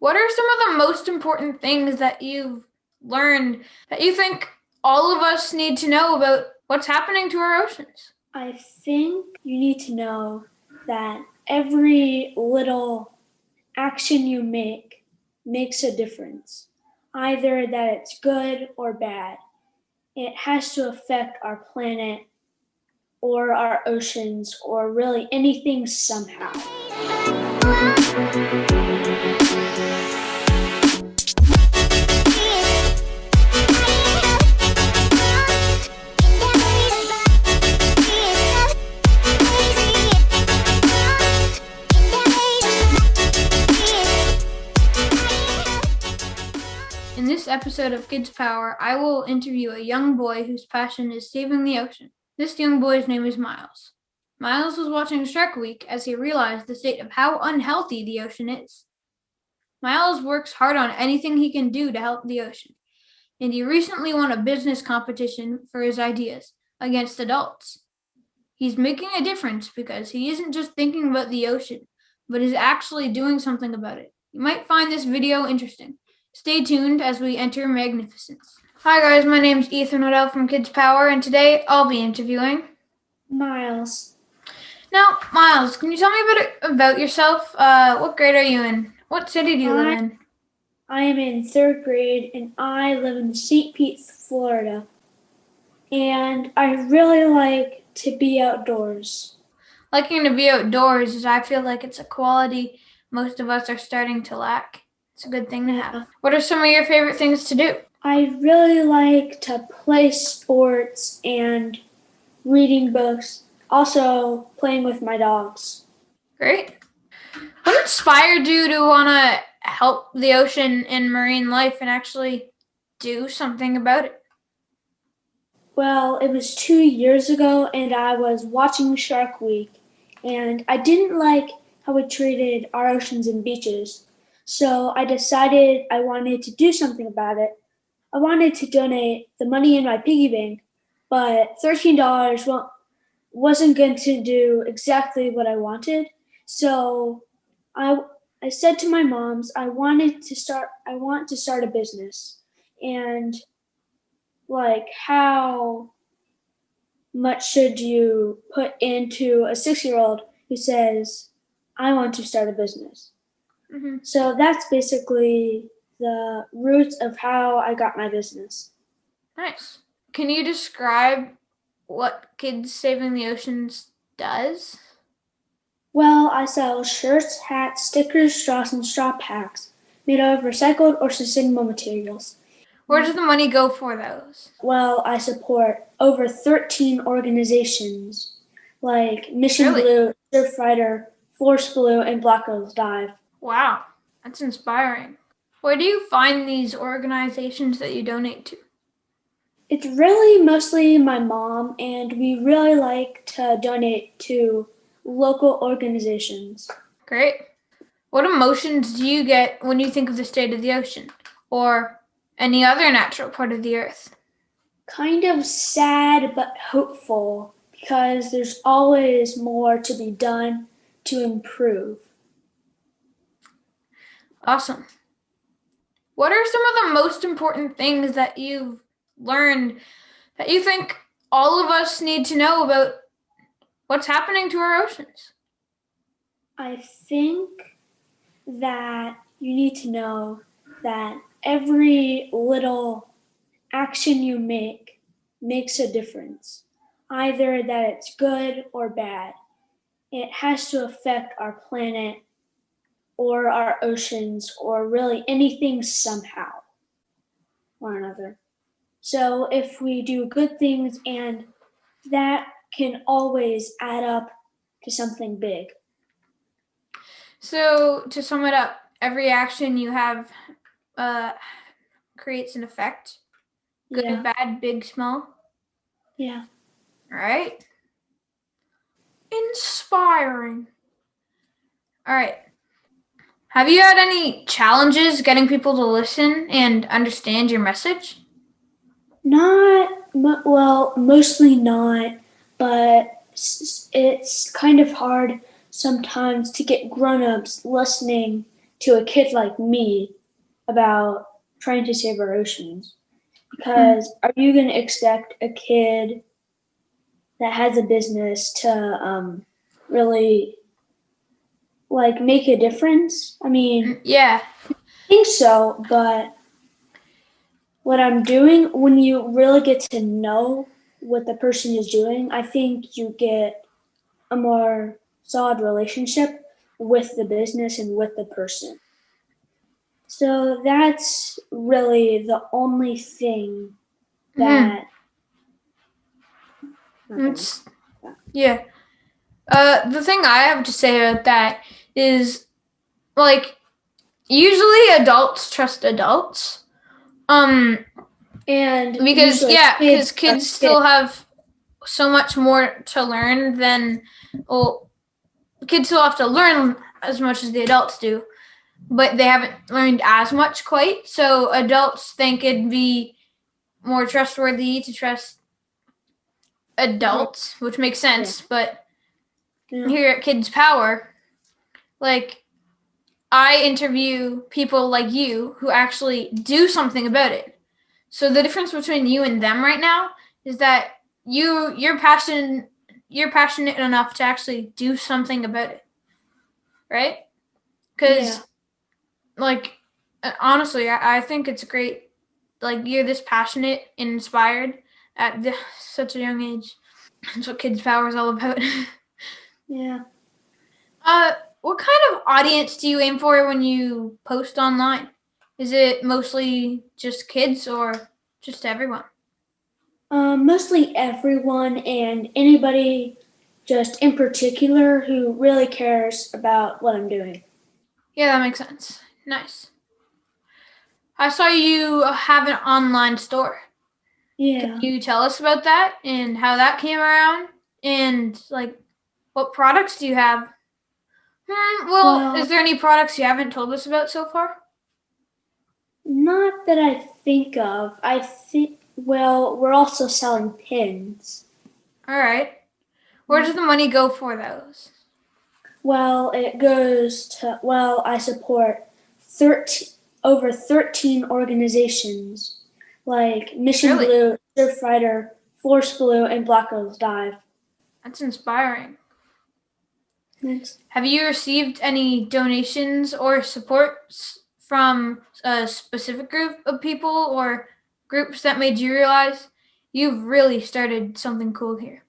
What are some of the most important things that you've learned that you think all of us need to know about what's happening to our oceans? I think you need to know that every little action you make makes a difference, either that it's good or bad. It has to affect our planet or our oceans or really anything somehow. In this episode of Kids Power, I will interview a young boy whose passion is saving the ocean. This young boy's name is Miles. Miles was watching Shark Week as he realized the state of how unhealthy the ocean is. Miles works hard on anything he can do to help the ocean, and he recently won a business competition for his ideas against adults. He's making a difference because he isn't just thinking about the ocean, but is actually doing something about it. You might find this video interesting. Stay tuned as we enter magnificence. Hi guys, my name's Ethan Waddell from Kids Power, and today I'll be interviewing Miles. Now, Miles, can you tell me a bit about yourself? What grade are you in? What city do you live in? I am in third grade and I live in St. Pete, Florida. And I really like to be outdoors. Liking to be outdoors is, I feel like it's a quality most of us are starting to lack. It's a good thing to have. What are some of your favorite things to do? I really like to play sports and reading books, also playing with my dogs. Great. What inspired you to want to help the ocean and marine life and actually do something about it? Well, it was 2 years ago and I was watching Shark Week and I didn't like how it treated our oceans and beaches. So I decided I wanted to do something about it. I wanted to donate the money in my piggy bank, but $13 wasn't going to do exactly what I wanted. So I said to my moms, I want to start a business. And like, how much should you put into a 6-year-old who says, I want to start a business? Mm-hmm. So that's basically the roots of how I got my business. Nice. Can you describe what Kids Saving the Oceans does? Well, I sell shirts, hats, stickers, straws, and straw packs made out of recycled or sustainable materials. Where does the money go for those? Well, I support over 13 organizations like Mission Really? Blue, Surfrider, Force Blue, and Black Girls Dive. Wow, that's inspiring. Where do you find these organizations that you donate to? It's really mostly my mom, and we really like to donate to local organizations. Great. What emotions do you get when you think of the state of the ocean or any other natural part of the earth? Kind of sad but hopeful because there's always more to be done to improve. Awesome. What are some of the most important things that you've learned that you think all of us need to know about what's happening to our oceans? I think that you need to know that every little action you make makes a difference, either that it's good or bad. It has to affect our planet or our oceans or really anything somehow or another. So if we do good things, and that can always add up to something big. So to sum it up, every action you have creates an effect. Good, bad, big, small. Yeah. All right. Inspiring. All right. Have you had any challenges getting people to listen and understand your message? Mostly not, but it's kind of hard sometimes to get grown-ups listening to a kid like me about trying to save our oceans. Hmm. Because are you going to expect a kid that has a business to really like make a difference? I mean, Yeah. I think so, but what I'm doing, when you really get to know what the person is doing, I think you get a more solid relationship with the business and with the person. So that's really the only thing Hmm. that nothing. It's yeah. The thing I have to say about that is like usually adults trust adults. Um, And because usually yeah, kids because are kids kids. still have so much more to learn than well, kids still have to learn as much as the adults do, but they haven't learned as much quite. So adults think it'd be more trustworthy to trust adults, which makes Yeah. sense. But Yeah. here at Kids Power, like I interview people like you who actually do something about it. So the difference between you and them right now is that you're passionate enough to actually do something about it, right? Yeah. Because like honestly, I think it's great. Like you're this passionate and inspired at such a young age. That's what Kids Power is all about. Yeah. uh, what kind of audience do you aim for when you post online? Is it mostly just kids or just everyone? Mostly everyone and anybody just in particular who really cares about what I'm doing. Yeah, that makes sense. Nice. I saw you have an online store. Can Yeah. you tell us about that and how that came around? And like, what products do you have? Well, Well, is there any products you haven't told us about so far? not that I think of. I think, well, we're also selling pins. All right. Where Yeah. does the money go for those? Well, it goes to, well, I support 13, over 13 organizations like Mission Really? Blue, Surfrider, Force Blue, and Black Girls Dive. That's inspiring. Thanks. Have you received any donations or supports from a specific group of people or groups that made you realize you've really started something cool here?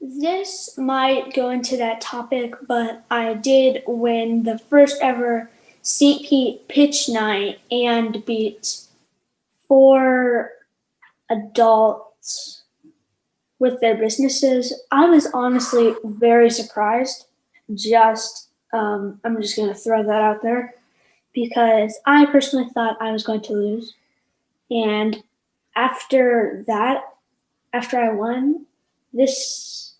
This might go into that topic, but I did win the first ever St. Pete pitch night and beat 4 adults with their businesses. I was honestly very surprised. I'm just going to throw that out there because I personally thought I was going to lose. And after that, after I won, this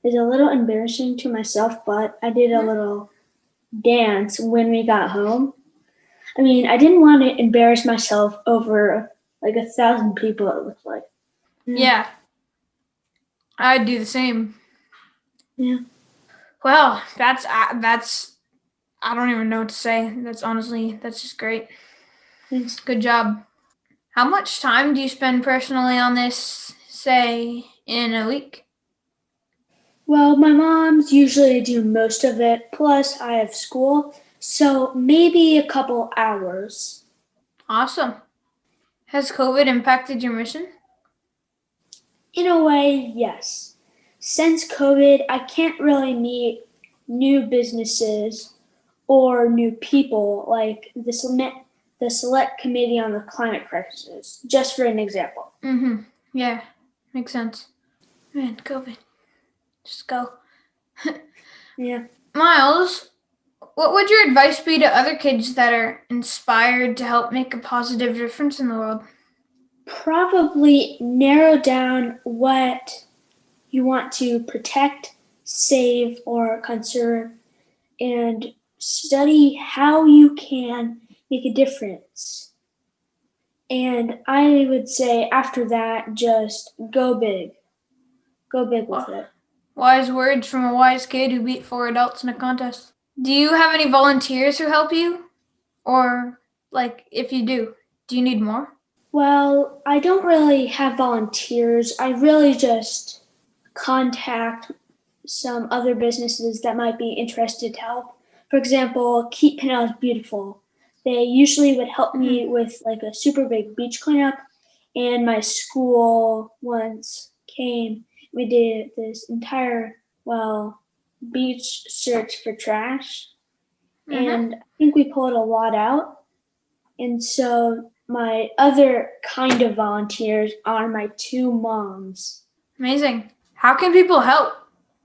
is a little embarrassing to myself, but I did a little dance when we got home. I mean, I didn't want to embarrass myself over like 1,000 people, it looked like. Yeah. Yeah, I'd do the same. Yeah. Well, that's I don't even know what to say. That's just great. Thanks. Good job. How much time do you spend personally on this, say, in a week? Well, my mom's usually do most of it, plus I have school, so maybe a couple hours. Awesome. Has COVID impacted your mission? In a way, yes. Since COVID, I can't really meet new businesses or new people like the Select Committee on the Climate Crisis, just for an example. Mm-hmm. Yeah, makes sense. Man, COVID. Just go. Yeah. Miles, what would your advice be to other kids that are inspired to help make a positive difference in the world? Probably narrow down what you want to protect, save, or conserve, and study how you can make a difference. And I would say after that, just go big. Go big with Well, it. wise words from a wise kid who beat 4 adults in a contest. Do you have any volunteers who help you? Or, like, if you do you need more? Well, I don't really have volunteers. I really just contact some other businesses that might be interested to help. For example, Keep Pinellas Beautiful. They usually would help me with like a super big beach cleanup, and my school once came. We did this entire, beach search for trash, Mm-hmm. and I think we pulled a lot out. And so my other kind of volunteers are my two moms. Amazing. How can people help?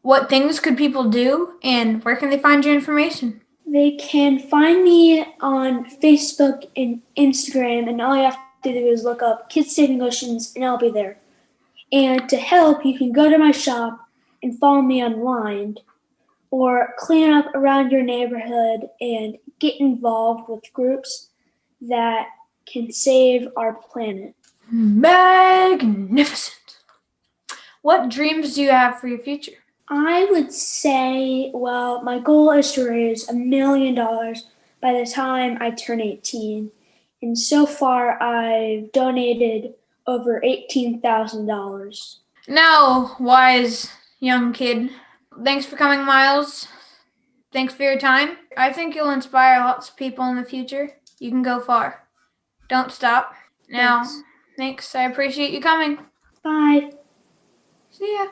What things could people do? And where can they find your information? They can find me on Facebook and Instagram, and all you have to do is look up Kids Saving Oceans, and I'll be there. And to help, you can go to my shop and follow me online, or clean up around your neighborhood and get involved with groups that can save our planet. Magnificent. What dreams do you have for your future? I would say, well, my goal is to raise $1 million by the time I turn 18. And so far, I've donated over $18,000. Now, wise young kid, thanks for coming, Miles. Thanks for your time. I think you'll inspire lots of people in the future. You can go far. Don't stop. Now, Thanks. thanks. I appreciate you coming. Bye. See ya.